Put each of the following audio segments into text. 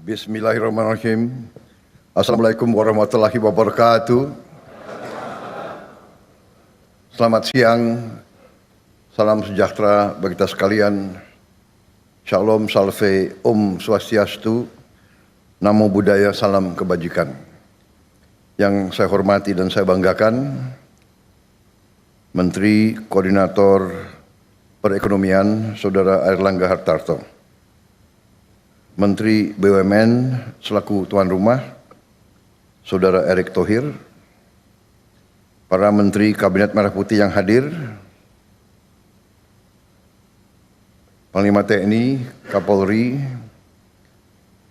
Bismillahirrahmanirrahim. Assalamualaikum warahmatullahi wabarakatuh. Selamat siang, salam sejahtera bagi kita sekalian. Shalom, salve, Om Swastiastu, Namo Buddhaya, salam kebajikan. Yang saya hormati dan saya banggakan, Menteri Koordinator Perekonomian, Saudara Airlangga Hartarto. Menteri BUMN selaku tuan rumah, Saudara Erick Thohir, para Menteri Kabinet Merah Putih yang hadir, Panglima TNI, Kapolri,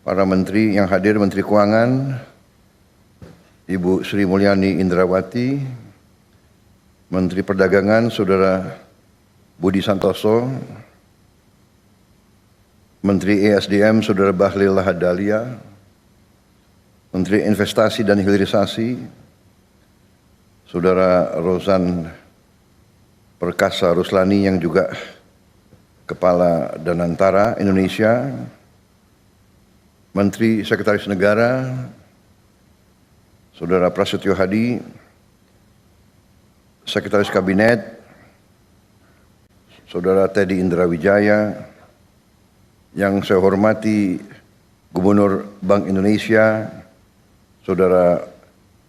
para Menteri yang hadir, Menteri Keuangan, Ibu Sri Mulyani Indrawati, Menteri Perdagangan, Saudara Budi Santoso, Menteri ESDM, Saudara Bahlil Lahadalia, Menteri Investasi dan Hilirisasi, Saudara Rozan Perkasa Ruslani yang juga Kepala Danantara Indonesia, Menteri Sekretaris Negara, Saudara Prasetyo Hadi, Sekretaris Kabinet, Saudara Teddy Indrawijaya, yang saya hormati Gubernur Bank Indonesia, Saudara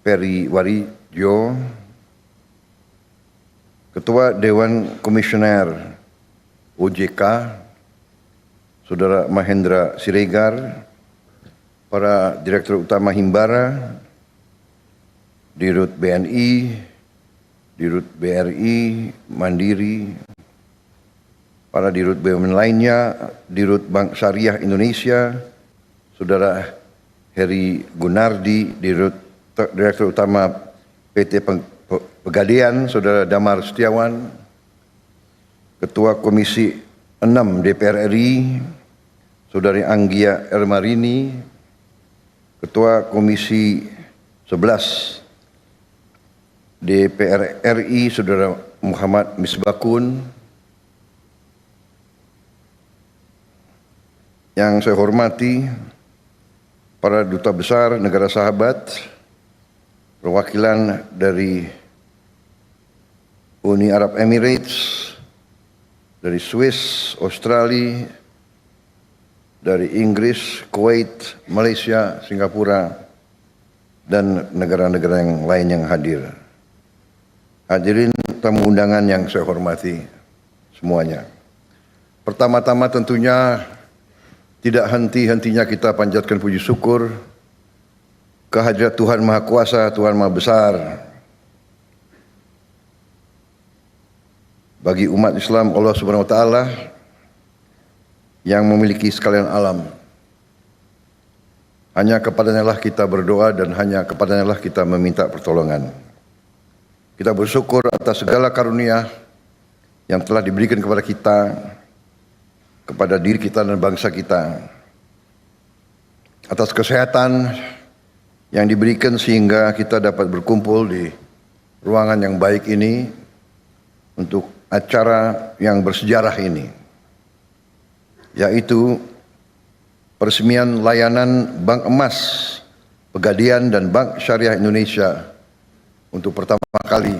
Peri Warijyo, Ketua Dewan Komisioner OJK, Saudara Mahendra Siregar, para Direktur Utama Himbara, Dirut BNI, Dirut BRI, Mandiri, para Dirut BUMN lainnya, Dirut Bank Syariah Indonesia, Saudara Heri Gunardi, Direktur Utama PT Pegadaian, Saudara Damar Setiawan, Ketua Komisi 6 DPR RI, Saudari Anggia Ermarini, Ketua Komisi 11 DPR RI, Saudara Muhammad Misbakun, yang saya hormati para duta besar negara sahabat, perwakilan dari Uni Arab Emirates, dari Swiss, Australia, dari Inggris, Kuwait, Malaysia, Singapura, dan negara-negara yang lain yang hadir. Hadirin tamu undangan yang saya hormati semuanya. Pertama-tama tentunya tidak henti-hentinya kita panjatkan puji syukur kehadirat Tuhan Maha Kuasa, Tuhan Maha Besar. Bagi umat Islam, Allah Subhanahu wa Ta'ala yang memiliki sekalian alam. Hanya kepadanya lah kita berdoa dan hanya kepadanya lah kita meminta pertolongan. Kita bersyukur atas segala karunia yang telah diberikan kepada kita, kepada diri kita dan bangsa kita, atas kesehatan yang diberikan sehingga kita dapat berkumpul di ruangan yang baik ini untuk acara yang bersejarah ini, yaitu peresmian layanan Bank Emas Pegadaian dan Bank Syariah Indonesia untuk pertama kali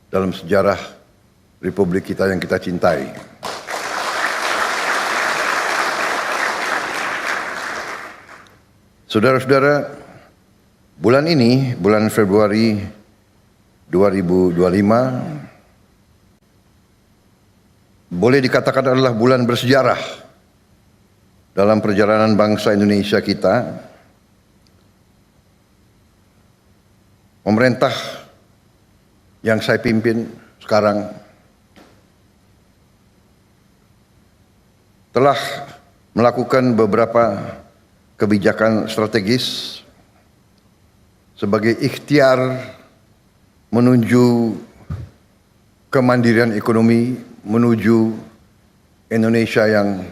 dalam sejarah Republik kita yang kita cintai. Saudara-saudara, bulan ini, bulan Februari 2025, boleh dikatakan adalah bulan bersejarah dalam perjalanan bangsa Indonesia kita. Pemerintah yang saya pimpin sekarang telah melakukan beberapa kebijakan strategis sebagai ikhtiar menuju kemandirian ekonomi, menuju Indonesia yang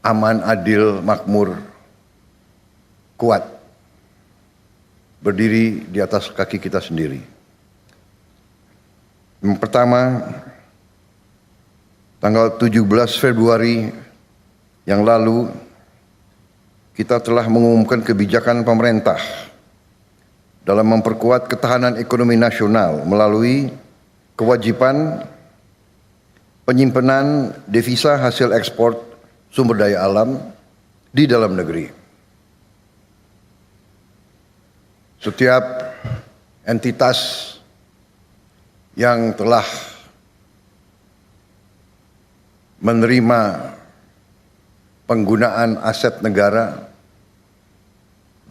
aman, adil, makmur, kuat, berdiri di atas kaki kita sendiri. Yang pertama, tanggal 17 Februari yang lalu, kita telah mengumumkan kebijakan pemerintah dalam memperkuat ketahanan ekonomi nasional melalui kewajiban penyimpanan devisa hasil ekspor sumber daya alam di dalam negeri. Setiap entitas yang telah menerima penggunaan aset negara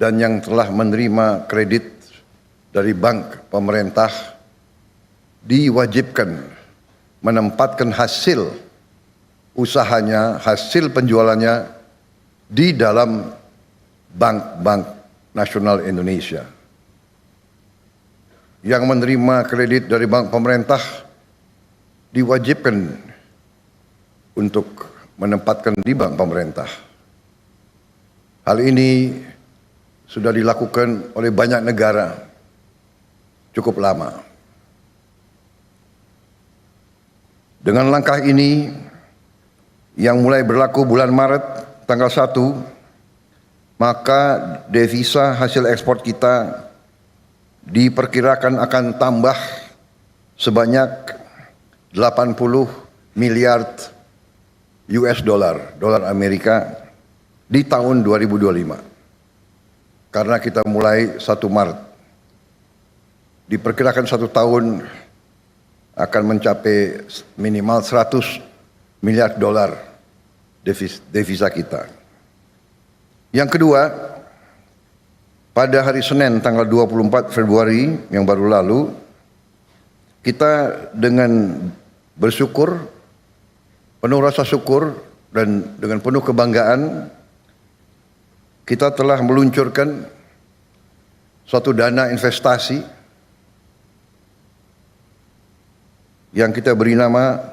dan yang telah menerima kredit dari bank pemerintah diwajibkan menempatkan hasil usahanya, hasil penjualannya di dalam bank-bank nasional Indonesia. Yang menerima kredit dari bank pemerintah diwajibkan untuk menempatkan di bank pemerintah. Hal ini sudah dilakukan oleh banyak negara cukup lama. Dengan langkah ini yang mulai berlaku bulan Maret tanggal 1, maka devisa hasil ekspor kita diperkirakan akan tambah sebanyak 80 miliar US dollar, dolar Amerika di tahun 2025. Karena kita mulai 1 Maret. Diperkirakan 1 tahun akan mencapai minimal 100 miliar dolar devisa kita. Yang kedua, pada hari Senin tanggal 24 Februari yang baru lalu, kita dengan bersyukur, penuh rasa syukur dan dengan penuh kebanggaan, kita telah meluncurkan suatu dana investasi yang kita beri nama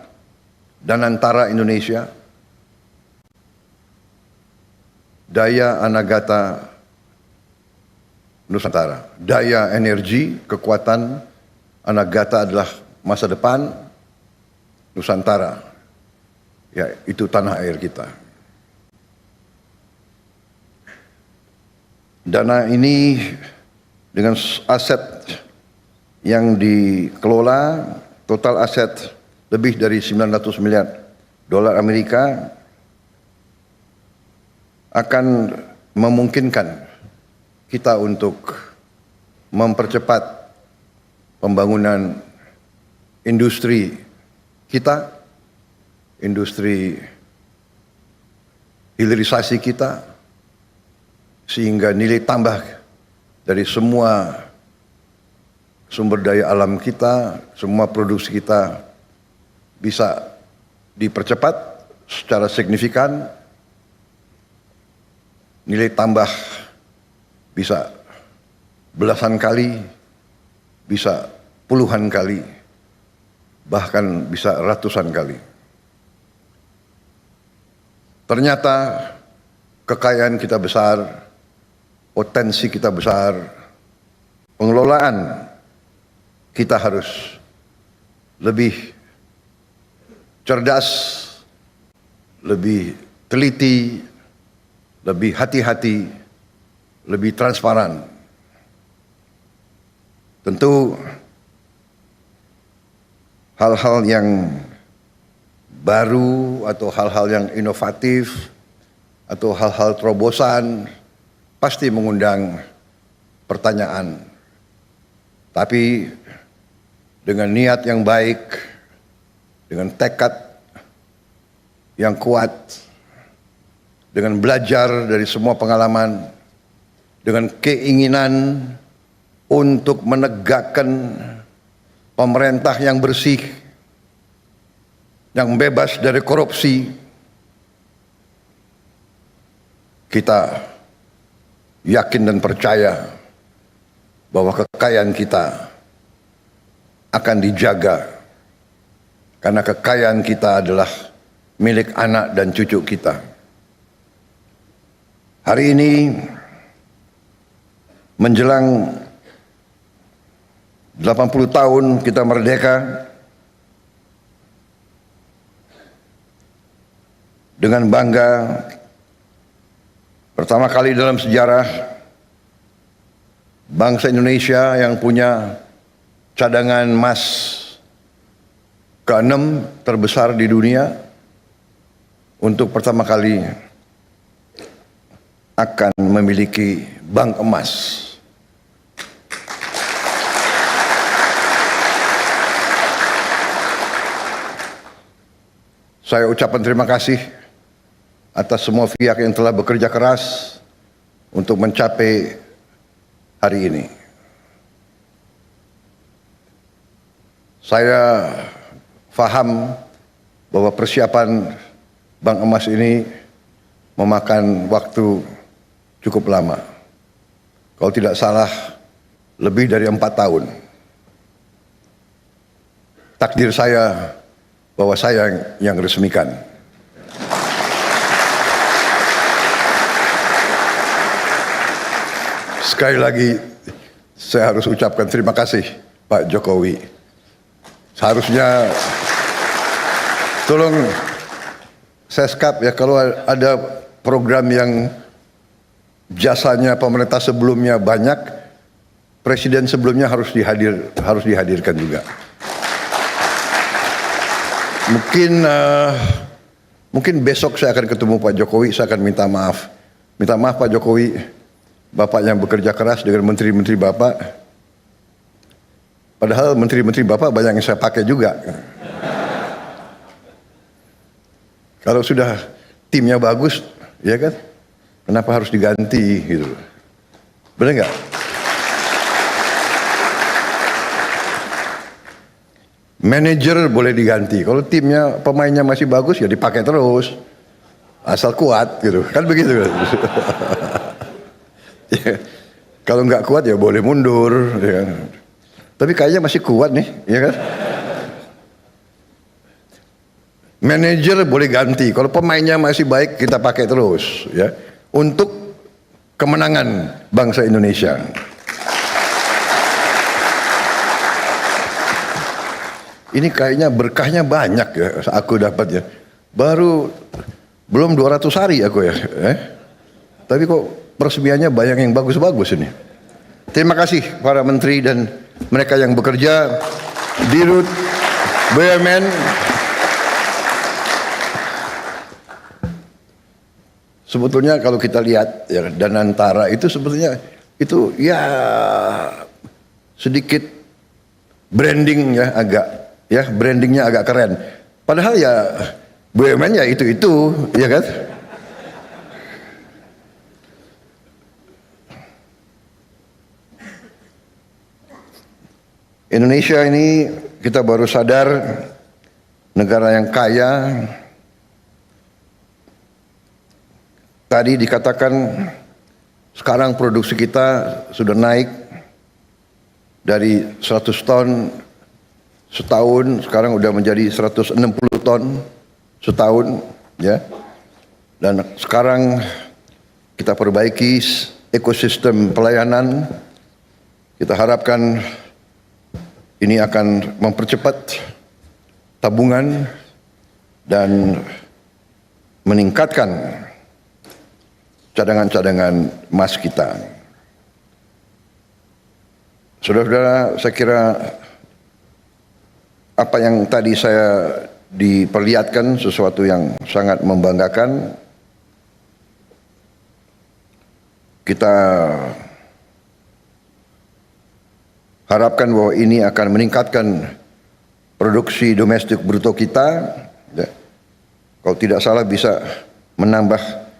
Danantara Indonesia, Daya Anagata Nusantara. Daya energi, kekuatan, Anagata adalah masa depan, Nusantara, ya itu tanah air kita. Dana ini dengan aset yang dikelola, total aset lebih dari 900 miliar dolar Amerika, akan memungkinkan kita untuk mempercepat pembangunan industri kita, industri hilirisasi kita, sehingga nilai tambah dari semua sumber daya alam kita, semua produksi kita bisa dipercepat secara signifikan, nilai tambah bisa belasan kali, bisa puluhan kali, bahkan bisa ratusan kali. Ternyata kekayaan kita besar, potensi kita besar, pengelolaan kita harus lebih cerdas, lebih teliti, lebih hati-hati, lebih transparan. Tentu hal-hal yang baru atau hal-hal yang inovatif atau hal-hal terobosan pasti mengundang pertanyaan. Tapi dengan niat yang baik, dengan tekad yang kuat, dengan belajar dari semua pengalaman, dengan keinginan untuk menegakkan pemerintah yang bersih, yang bebas dari korupsi, kita yakin dan percaya bahwa kekayaan kita akan dijaga, karena kekayaan kita adalah milik anak dan cucu kita. Hari ini menjelang 80 tahun kita merdeka, dengan bangga Pertama kali dalam sejarah bangsa Indonesia yang punya cadangan emas ke-6 terbesar di dunia, untuk pertama kali akan memiliki bank emas. Saya ucapkan terima kasih atas semua pihak yang telah bekerja keras untuk mencapai hari ini. Saya faham bahwa persiapan bank emas ini memakan waktu cukup lama. Kalau tidak salah, lebih dari 4 tahun. Takdir saya bahwa saya yang resmikan. Sekali lagi, saya harus ucapkan terima kasih Pak Jokowi. Seharusnya tolong Seskap ya, kalau ada program yang jasanya pemerintah sebelumnya banyak, presiden sebelumnya harus dihadirkan juga. Mungkin besok saya akan ketemu Pak Jokowi, saya akan minta maaf. Minta maaf Pak Jokowi, Bapak yang bekerja keras dengan menteri-menteri Bapak. Padahal menteri-menteri Bapak banyak yang saya pakai juga. Kalau sudah timnya bagus, ya kan? Kenapa harus diganti gitu? Benar nggak? Manajer boleh diganti. Kalau timnya pemainnya masih bagus ya dipakai terus. Asal kuat gitu. Kan begitu. Ya, kalau nggak kuat ya boleh mundur. Ya. Tapi kayaknya masih kuat nih, ya kan? Manajer boleh ganti. Kalau pemainnya masih baik kita pakai terus, ya. Untuk kemenangan bangsa Indonesia. Ini kayaknya berkahnya banyak ya aku dapatnya. Belum 200 hari aku ya. Tapi kok peresmiannya banyak yang bagus-bagus ini. Terima kasih para menteri dan mereka yang bekerja, Dirut, BUMN. Sebetulnya kalau kita lihat ya, Danantara itu sebetulnya itu ya sedikit branding ya, brandingnya agak keren. Padahal ya BUMN ya itu ya kan. Indonesia ini kita baru sadar negara yang kaya. Tadi dikatakan sekarang produksi kita sudah naik dari 100 ton setahun, sekarang udah menjadi 160 ton setahun, ya. Dan sekarang kita perbaiki ekosistem pelayanan. Kita harapkan ini akan mempercepat tabungan dan meningkatkan cadangan-cadangan emas kita. Saudara-saudara, saya kira apa yang tadi saya diperlihatkan sesuatu yang sangat membanggakan. Kita harapkan bahwa ini akan meningkatkan produksi domestik bruto kita. Kalau tidak salah bisa menambah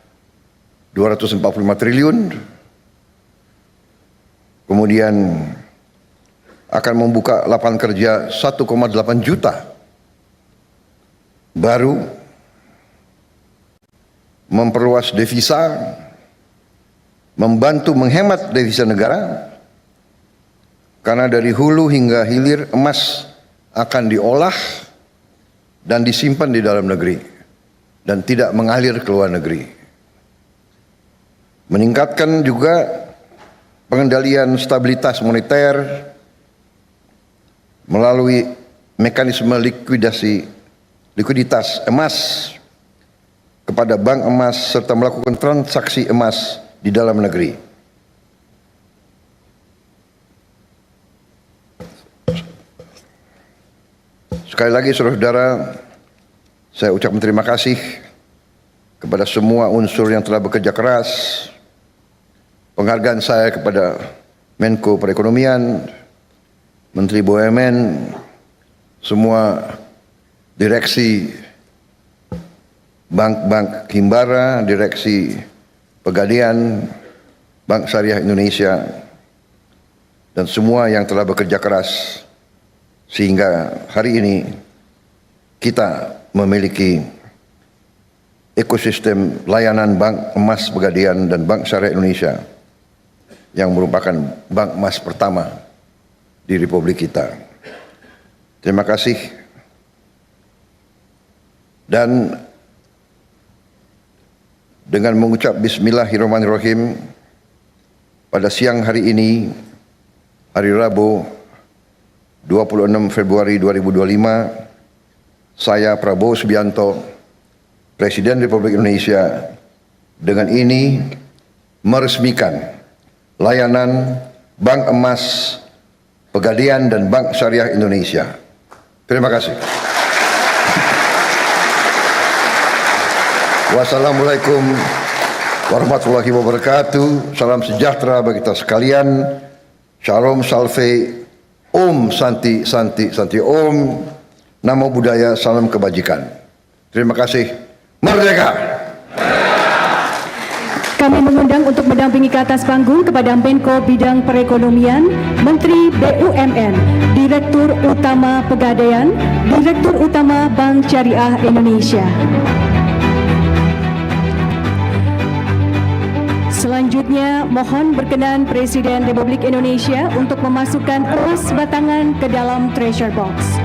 245 triliun, kemudian akan membuka lapangan kerja 1,8 juta baru, memperluas devisa, membantu menghemat devisa negara, karena dari hulu hingga hilir emas akan diolah dan disimpan di dalam negeri dan tidak mengalir ke luar negeri. Meningkatkan juga pengendalian stabilitas moneter melalui mekanisme likuiditas emas, kepada bank emas serta melakukan transaksi emas di dalam negeri. Sekali lagi saudara-saudara, saya ucapkan terima kasih kepada semua unsur yang telah bekerja keras. Penghargaan saya kepada Menko Perekonomian, Menteri BUMN, semua direksi bank-bank Himbara, direksi Pegadaian, Bank Syariah Indonesia, dan semua yang telah bekerja keras sehingga hari ini kita memiliki ekosistem layanan Bank Emas Pegadaian dan Bank Syariah Indonesia yang merupakan bank emas pertama di Republik kita. Terima kasih. Dan dengan mengucap Bismillahirrahmanirrahim, pada siang hari ini, hari Rabu 26 Februari 2025, saya Prabowo Subianto, Presiden Republik Indonesia, dengan ini meresmikan layanan Bank Emas Pegadaian dan Bank Syariah Indonesia. Terima kasih. Wassalamualaikum warahmatullahi wabarakatuh. Salam sejahtera bagi kita sekalian. Shalom salve, Om Santi Santi Santi Om. Namo Buddhaya, salam kebajikan. Terima kasih. Merdeka! Kami mengundang untuk mendampingi ke atas panggung kepada Menko Bidang Perekonomian, Menteri BUMN, Direktur Utama Pegadaian, Direktur Utama Bank Syariah Indonesia. Selanjutnya, mohon berkenan Presiden Republik Indonesia untuk memasukkan emas batangan ke dalam treasure box.